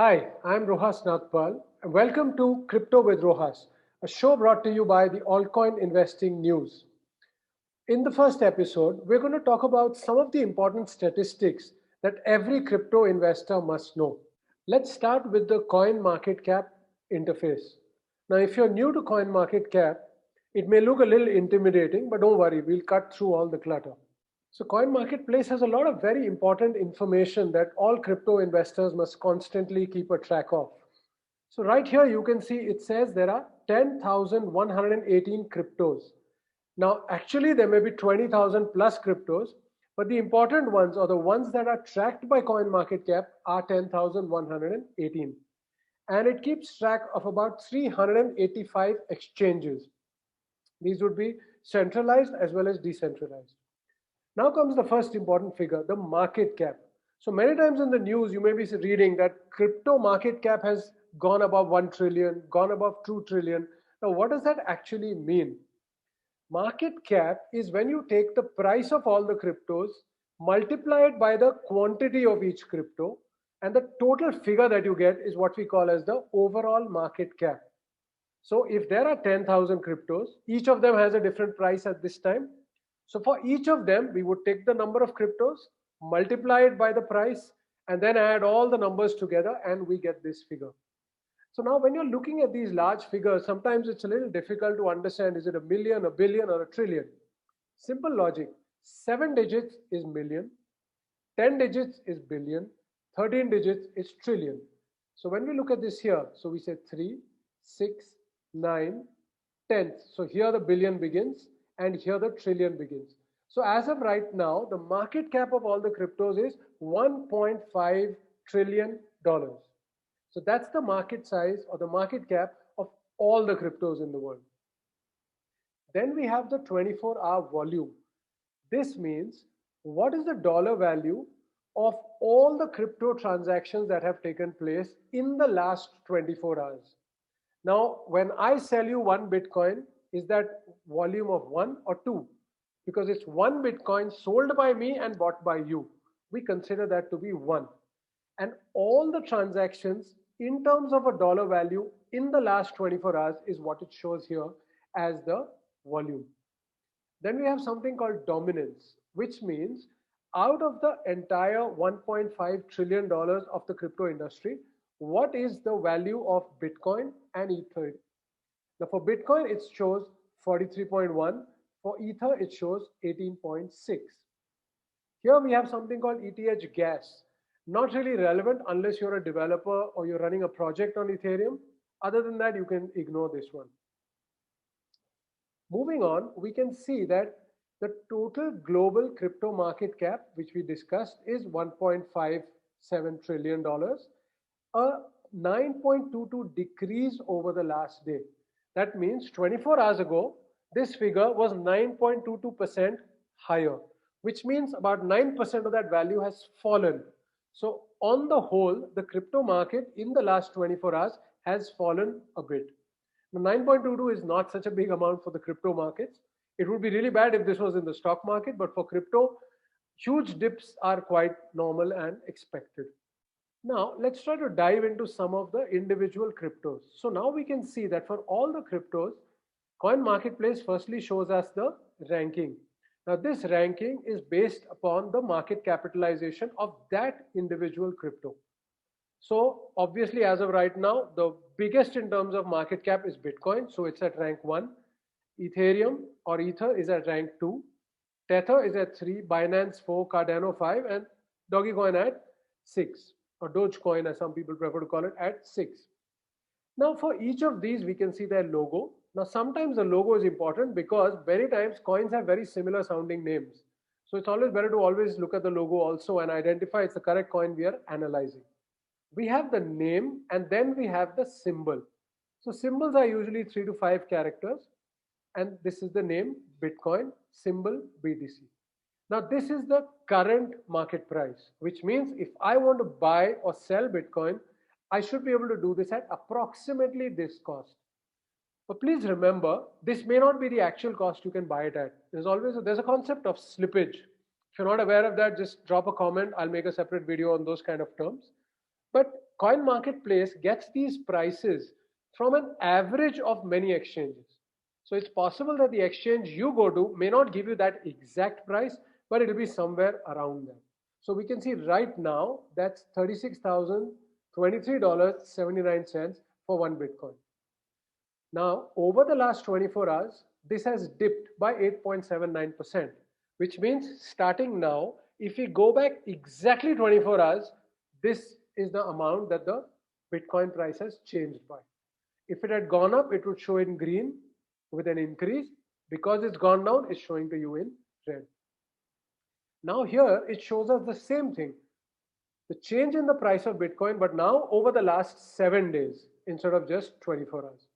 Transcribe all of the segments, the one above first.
Hi, I'm Rohas Nagpal, and welcome to Crypto with Rohas, a show brought to you by the Altcoin Investing News. In the first episode, we're going to talk about some of the important statistics that every crypto investor must know. Let's start with the coin market cap interface. Now, if you're new to coin market cap, it may look a little intimidating, but don't worry, we'll cut through all the clutter. So Coin Marketplace has a lot of very important information that all crypto investors must constantly keep a track of. So right here you can see it says there are 10,118 cryptos. Now actually there may be 20,000 plus cryptos, but the important ones or the ones that are tracked by CoinMarketCap are 10,118. And it keeps track of about 385 exchanges. These would be centralized as well as decentralized. Now comes the first important figure, the market cap. So many times in the news, you may be reading that crypto market cap has gone above 1 trillion, gone above 2 trillion. Now, what does that actually mean? Market cap is when you take the price of all the cryptos, multiply it by the quantity of each crypto, and the total figure that you get is what we call as the overall market cap. So if there are 10,000 cryptos, each of them has a different price at this time. So for each of them, we would take the number of cryptos, multiply it by the price, and then add all the numbers together, and we get this figure. So now when you're looking at these large figures, sometimes it's a little difficult to understand, is it a million, a billion, or a trillion? Simple logic. 7 digits is million, 10 digits is billion, 13 digits is trillion. So when we look at this here, so we say 3, 6, 9, 10th. So here the billion begins and here the trillion begins. So as of right now, the market cap of all the cryptos is $1.5 trillion. So that's the market size or the market cap of all the cryptos in the world. Then we have the 24-hour volume. This means what is the dollar value of all the crypto transactions that have taken place in the last 24 hours. Now, when I sell you one Bitcoin, is that volume of 1 or 2? Because it's one Bitcoin sold by me and bought by you. We consider that to be 1. And all the transactions in terms of a dollar value in the last 24 hours is what it shows here as the volume. Then we have something called dominance, which means out of the entire $1.5 trillion of the crypto industry, what is the value of Bitcoin and Ether? Now for Bitcoin, it shows 43.1. For Ether, it shows 18.6. Here we have something called ETH gas. Not really relevant unless you're a developer or you're running a project on Ethereum. Other than that, you can ignore this one. Moving on, we can see that the total global crypto market cap, which we discussed, is $1.57 trillion, a 9.22 decrease over the last day. That means 24 hours ago, this figure was 9.22% higher, which means about 9% of that value has fallen. So on the whole, the crypto market in the last 24 hours has fallen a bit. Now 9.22 is not such a big amount for the crypto markets. It would be really bad if this was in the stock market, but for crypto, huge dips are quite normal and expected. Now, let's try to dive into some of the individual cryptos. So now we can see that for all the cryptos, Coin Marketplace firstly shows us the ranking. Now, this ranking is based upon the market capitalization of that individual crypto. So obviously, as of right now, the biggest in terms of market cap is Bitcoin. So it's at rank 1. Ethereum or Ether is at rank 2. Tether is at 3. Binance 4. Cardano 5. And Dogecoin at 6. Or Dogecoin, as some people prefer to call it, at 6. Now for each of these, we can see their logo. Now sometimes the logo is important because many times coins have very similar sounding names. So it's always better to always look at the logo also and identify it's the correct coin we are analyzing. We have the name and then we have the symbol. So symbols are usually 3 to 5 characters, and this is the name Bitcoin, symbol BTC. Now this is the current market price, which means if I want to buy or sell Bitcoin, I should be able to do this at approximately this cost. But please remember, this may not be the actual cost you can buy it at. There's a concept of slippage. If you're not aware of that, just drop a comment. I'll make a separate video on those kind of terms. But Coin Marketplace gets these prices from an average of many exchanges. So it's possible that the exchange you go to may not give you that exact price, but it'll be somewhere around that. So we can see right now that's $36,023.79 for one Bitcoin. Now, over the last 24 hours, this has dipped by 8.79%, which means starting now, if we go back exactly 24 hours, this is the amount that the Bitcoin price has changed by. If it had gone up, it would show in green with an increase. Because it's gone down, it's showing to you in red. Now here, it shows us the same thing. The change in the price of Bitcoin, but now over the last 7 days instead of just 24 hours.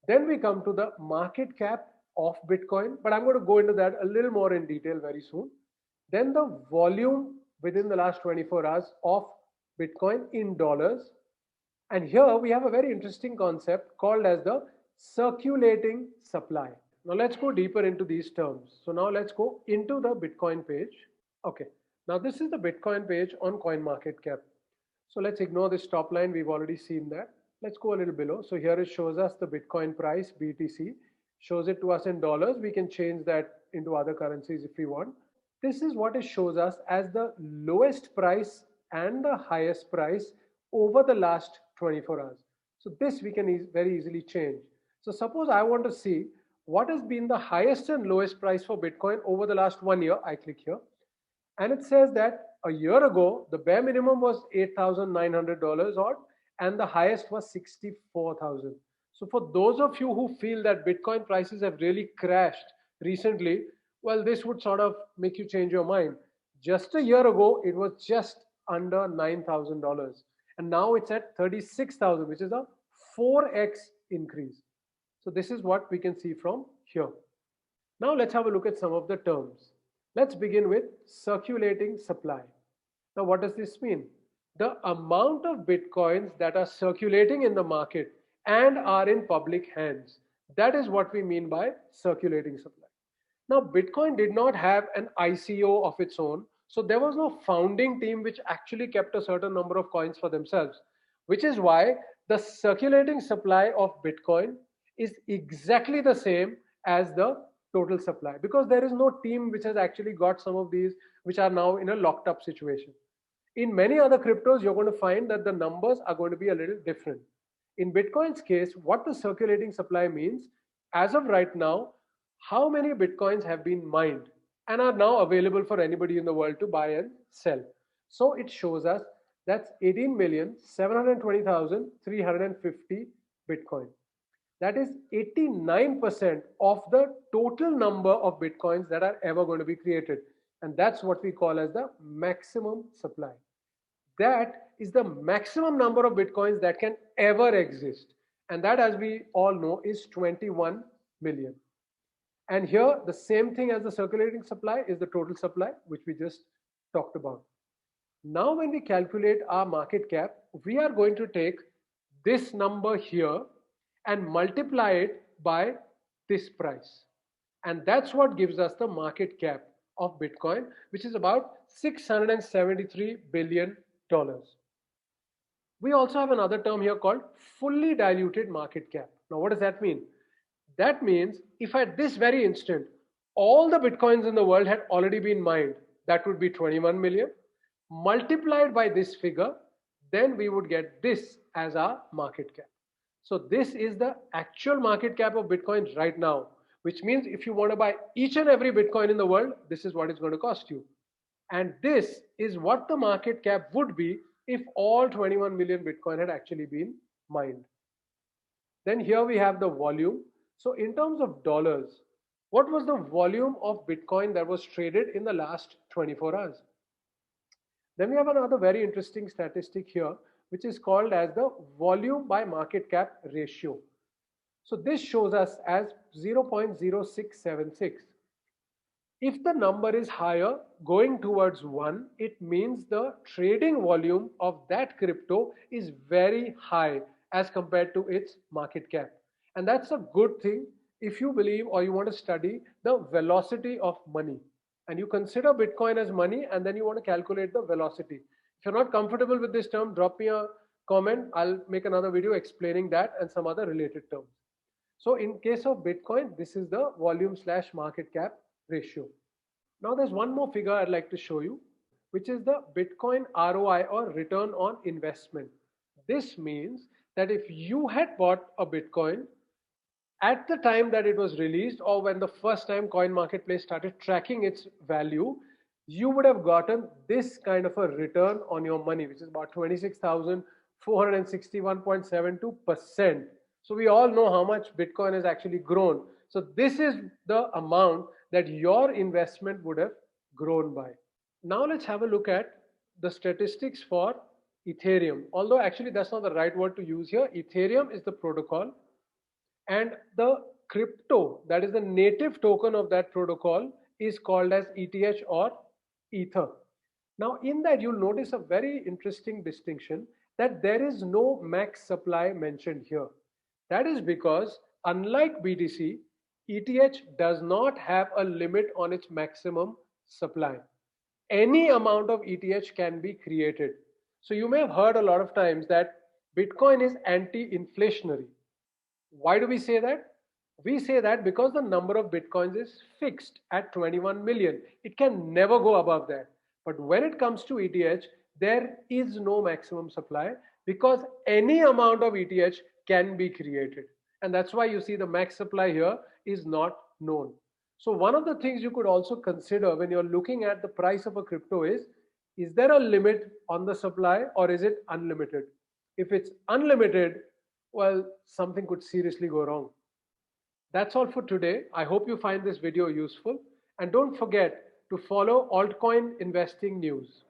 Then we come to the market cap of Bitcoin, but I'm going to go into that a little more in detail very soon. Then the volume within the last 24 hours of Bitcoin in dollars. And here we have a very interesting concept called as the circulating supply. Now let's go deeper into these terms. So now let's go into the Bitcoin page. Okay, now this is the Bitcoin page on CoinMarketCap. So let's ignore this top line, we've already seen that. Let's go a little below. So here it shows us the Bitcoin price, BTC, shows it to us in dollars. We can change that into other currencies if we want. This is what it shows us as the lowest price and the highest price over the last 24 hours. So this we can very easily change. So suppose I want to see what has been the highest and lowest price for Bitcoin over the last 1 year. I click here and it says that a year ago, the bare minimum was $8,900 odd and the highest was 64,000. So for those of you who feel that Bitcoin prices have really crashed recently, well, this would sort of make you change your mind. Just a year ago, it was just under $9,000 and now it's at 36,000, which is a 4x increase. So this is what we can see from here. Now let's have a look at some of the terms. Let's begin with circulating supply. Now what does this mean? The amount of Bitcoins that are circulating in the market and are in public hands. That is what we mean by circulating supply. Now Bitcoin did not have an ICO of its own, so there was no founding team which actually kept a certain number of coins for themselves, which is why the circulating supply of Bitcoin is exactly the same as the total supply, because there is no team which has actually got some of these which are now in a locked up situation. In many other cryptos, you're going to find that the numbers are going to be a little different. In Bitcoin's case, what the circulating supply means, as of right now, how many Bitcoins have been mined and are now available for anybody in the world to buy and sell. So it shows us that's 18,720,350 Bitcoin. That is 89% of the total number of Bitcoins that are ever going to be created. And that's what we call as the maximum supply. That is the maximum number of Bitcoins that can ever exist. And that, as we all know, is 21 million. And here, the same thing as the circulating supply is the total supply, which we just talked about. Now, when we calculate our market cap, we are going to take this number here and multiply it by this price. And that's what gives us the market cap of Bitcoin, which is about $673 billion. We also have another term here called fully diluted market cap. Now, what does that mean? That means if at this very instant, all the Bitcoins in the world had already been mined, that would be 21 million, multiplied by this figure, then we would get this as our market cap. So this is the actual market cap of Bitcoin right now, which means if you want to buy each and every Bitcoin in the world, this is what it's going to cost you. And this is what the market cap would be if all 21 million Bitcoin had actually been mined. Then here we have the volume. So in terms of dollars, what was the volume of Bitcoin that was traded in the last 24 hours? Then we have another very interesting statistic here, which is called as the volume by market cap ratio. So this shows us as 0.0676. If the number is higher, going towards 1, it means the trading volume of that crypto is very high as compared to its market cap. And that's a good thing if you believe or you want to study the velocity of money. And you consider Bitcoin as money and then you want to calculate the velocity. If you're not comfortable with this term, drop me a comment. I'll make another video explaining that and some other related terms. So in case of Bitcoin, this is the volume slash market cap ratio. Now there's one more figure I'd like to show you, which is the Bitcoin ROI, or return on investment. This means that if you had bought a Bitcoin at the time that it was released, or when the first time Coin Marketplace started tracking its value, you would have gotten this kind of a return on your money, which is about 26,461.72%. So we all know how much Bitcoin has actually grown. So this is the amount that your investment would have grown by. Now let's have a look at the statistics for Ethereum. Although actually that's not the right word to use here. Ethereum is the protocol, and the crypto, that is the native token of that protocol, is called as ETH or Ether. Now in that, you'll notice a very interesting distinction, that there is no max supply mentioned here. That is because unlike BTC, ETH does not have a limit on its maximum supply. Any amount of ETH can be created. So you may have heard a lot of times that Bitcoin is anti-inflationary. Why do we say that? We say that because the number of Bitcoins is fixed at 21 million. It can never go above that. But when it comes to ETH, there is no maximum supply, because any amount of ETH can be created. And that's why you see the max supply here is not known. So one of the things you could also consider when you're looking at the price of a crypto is there a limit on the supply, or is it unlimited? If it's unlimited, well, something could seriously go wrong. That's all for today. I hope you find this video useful, and don't forget to follow Altcoin Investing News.